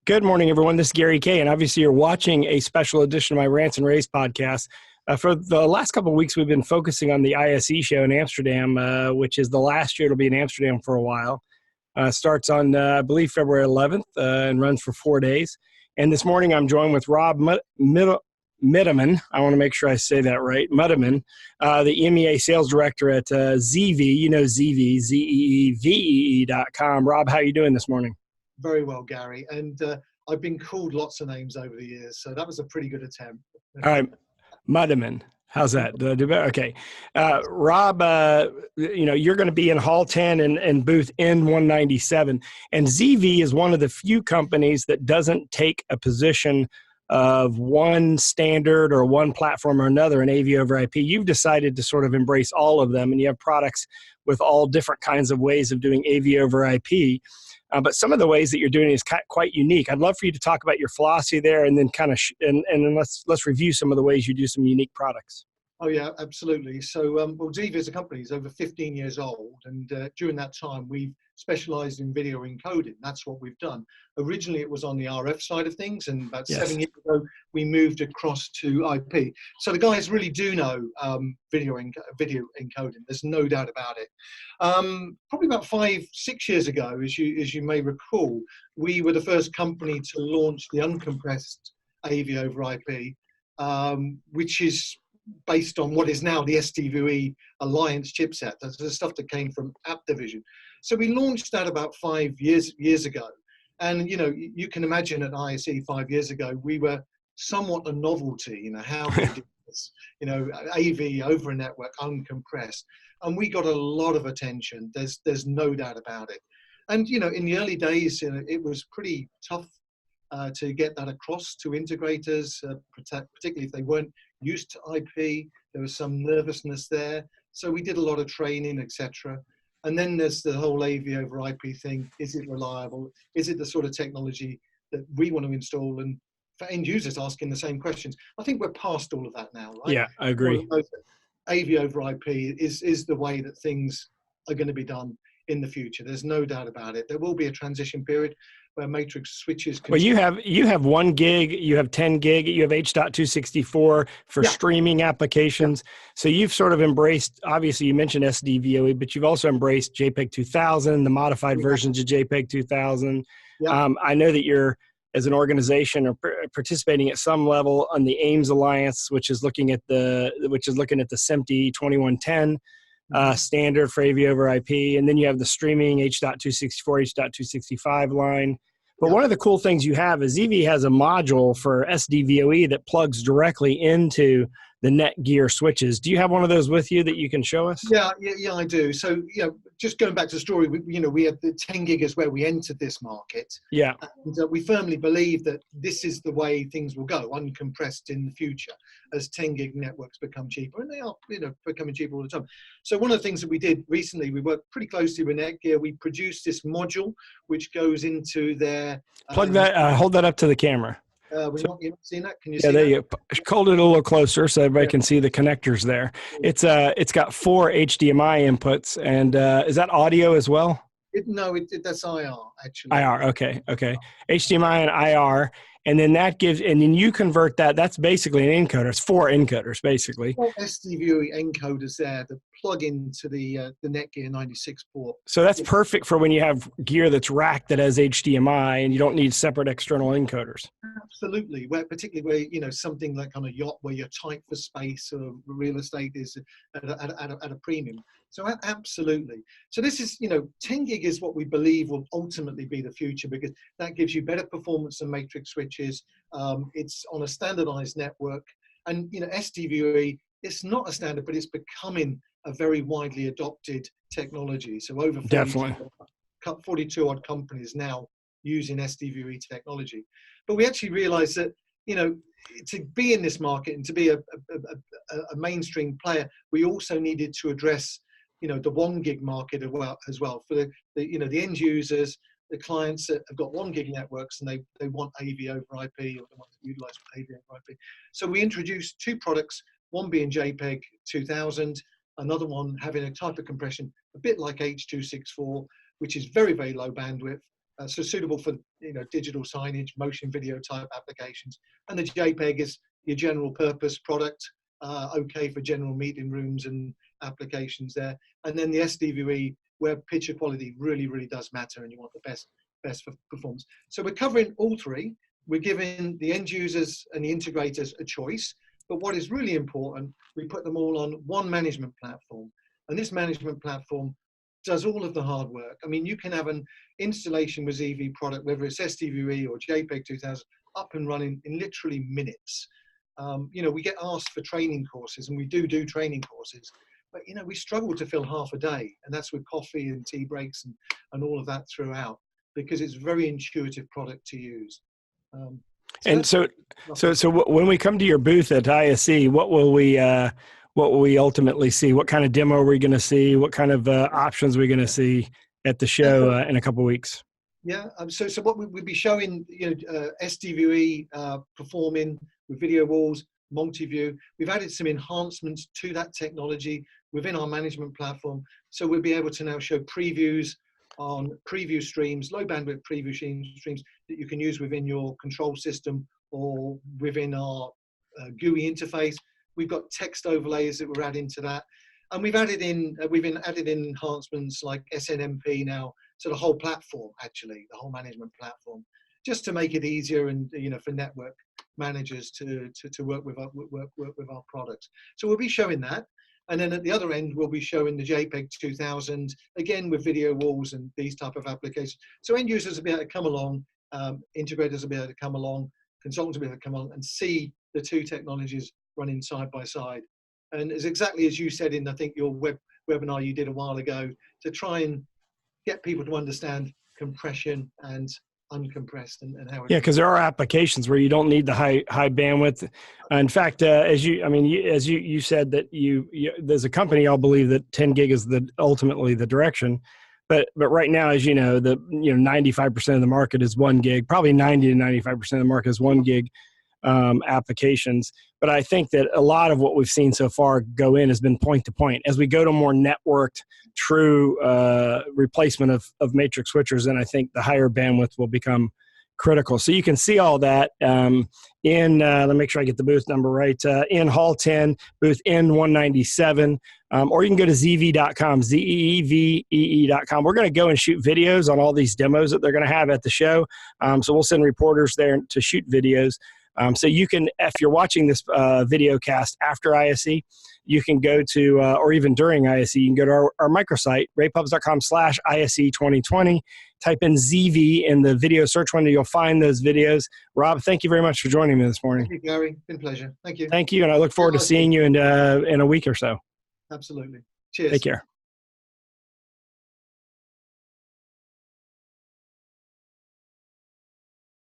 Good morning, everyone. This is Gary Kay, and obviously you're watching a special edition of my Rants and Raves podcast. For the last couple of weeks, we've been focusing on the ISE show in Amsterdam, which is the last year it'll be in Amsterdam for a while. Starts on, I believe, February 11th and runs for 4 days. And this morning I'm joined with Rob Mitteman. I want to make sure I say that right. Mitteman, the EMEA sales director at ZeeVee. You know ZeeVee, ZeeVee.com. Rob, how are you doing this morning? Very well, Gary. And I've been called lots of names over the years, so that was a pretty good attempt. All right. Mitteman. How's that? Did I do better? Okay. Rob, you're going to be in Hall 10 and booth N197. And ZeeVee is one of the few companies that doesn't take a position of one standard or one platform or another in AV over IP. You've decided to sort of embrace all of them, and you have products with all different kinds of ways of doing AV over IP. But some of the ways that you're doing it is quite unique. I'd love for you to talk about your philosophy there, and then kind of and let's review some of the ways you do some unique products. Oh yeah, absolutely. So, well, ZeeVee as a company is over 15 years old, and during that time, we've specialized in video encoding. That's what we've done. Originally, it was on the RF side of things, and about 7 years ago, we moved across to IP. So the guys really do know video encoding. There's no doubt about it. Probably about 5-6 years ago, as you may recall, we were the first company to launch the uncompressed AV over IP, which is based on what is now the ZeeVee Alliance chipset. That's the stuff that came from AppDivision. So we launched that about 5 years ago. And, you can imagine at ISE 5 years ago, we were somewhat a novelty, how do you do this? AV over a network, uncompressed. And we got a lot of attention. There's no doubt about it. And, in the early days, it was pretty tough to get that across to integrators, particularly if they weren't used to IP. There was some nervousness there. So we did a lot of training, etc. And then there's the whole AV over IP thing. Is it reliable? Is it the sort of technology that we want to install? And for end users asking the same questions, I think we're past all of that now, right? Yeah, I agree. AV over IP is the way that things are going to be done in the future. There's no doubt about it. There will be a transition period where matrix switches. Well, you have 1 gig, you have 10 gig, you have H.264 for streaming applications. Yeah. So you've sort of embraced, obviously you mentioned SDVoE, but you've also embraced JPEG 2000, the modified versions of JPEG 2000. Yeah. I know that you're, as an organization, are participating at some level on the AIMS Alliance, which is looking at the SMPTE 2110 standard for AV over IP, and then you have the streaming H.264, H.265 line. But one of the cool things you have is ZeeVee has a module for SDVoE that plugs directly into the Netgear switches. Do you have one of those with you that you can show us? Yeah, I do. So, just going back to the story, we had the 10 gig is where we entered this market. Yeah. And we firmly believe that this is the way things will go, uncompressed in the future, as 10 gig networks become cheaper, and they are, becoming cheaper all the time. So one of the things that we did recently, we worked pretty closely with Netgear. We produced this module which goes into their plug that. Hold that up to the camera. You're not seeing that? Can you see there that? You hold it a little closer so everybody can see the connectors there. It's got 4 HDMI inputs, and is that audio as well? That's IR actually. IR, okay. HDMI and IR, and then then you convert that. That's basically an encoder. It's 4 encoders basically. SDVoE encoders there that plug into the Netgear 96 port. So that's perfect for when you have gear that's racked that has HDMI and you don't need separate external encoders. Absolutely, particularly where something like on a yacht where you're tight for space or real estate is at a premium. So absolutely. So this is 10 gig is what we believe will ultimately be the future, because that gives you better performance than matrix switches. It's on a standardized network, and SDVoE, it's not a standard, but it's becoming a very widely adopted technology. So over 42 odd companies now using SDVoE technology. But we actually realized that, to be in this market and to be a mainstream player, we also needed to address, the 1 gig market as well for the end users, the clients that have got 1 gig networks and they want AV over IP, or they want to utilize AV over IP. So we introduced 2 products, one being JPEG 2000, another one having a type of compression a bit like H.264, which is very, very low bandwidth, so suitable for digital signage, motion video type applications. And the JPEG is your general purpose product, okay for general meeting rooms and applications there. And then the SDVE, where picture quality really, really does matter, and you want the best for performance. So we're covering all three. We're giving the end users and the integrators a choice. But what is really important, we put them all on one management platform. And this management platform does all of the hard work. I mean, you can have an installation with ZeeVee product, whether it's SDVE or JPEG 2000, up and running in literally minutes. We get asked for training courses, and we do training courses, but we struggle to fill half a day, and that's with coffee and tea breaks and all of that throughout, because it's a very intuitive product to use. So when we come to your booth at ISE, what will we ultimately see? What kind of demo are we going to see? What kind of options are we going to see at the show in a couple of weeks? Yeah, so what we'll be showing, SDVE performing with video walls, multi-view. We've added some enhancements to that technology within our management platform. So we'll be able to now show previews on preview streams, low bandwidth preview streams that you can use within your control system or within our GUI interface. We've got text overlays that we're adding to that. And we've added in enhancements like SNMP now to the whole platform, actually, the whole management platform, just to make it easier and for network managers to work with our products. So we'll be showing that. And then at the other end, we'll be showing the JPEG 2000, again with video walls and these type of applications. So end users will be able to come along, integrators will be able to come along, consultants will be able to come along and see the two technologies running side by side. And it's exactly as you said in, I think, your webinar you did a while ago, to try and get people to understand compression and uncompressed and how it. Yeah, because there are applications where you don't need the high bandwidth. In fact, as you said that there's a company, I'll believe that 10 gig is ultimately the direction. But right now, as 95% of the market is 1 gig, probably 90 to 95% of the market is 1 gig applications. But I think that a lot of what we've seen so far go in has been point to point. As we go to more networked, true replacement of matrix switchers, then I think the higher bandwidth will become critical. So you can see all that let me make sure I get the booth number right, in Hall 10, booth N197, or you can go to ZeeVee.com, ZeeVee.com. We're going to go and shoot videos on all these demos that they're going to have at the show. So we'll send reporters there to shoot videos. So you can, if you're watching this video cast after ISE, you can go to, or even during ISE, you can go to our microsite, raypubs.com/ISE 2020, type in ZeeVee in the video search window, you'll find those videos. Rob, thank you very much for joining me this morning. Thank you, Gary. Been a pleasure. Thank you. Thank you, and I look forward to seeing you in a week or so. Absolutely. Cheers. Take care.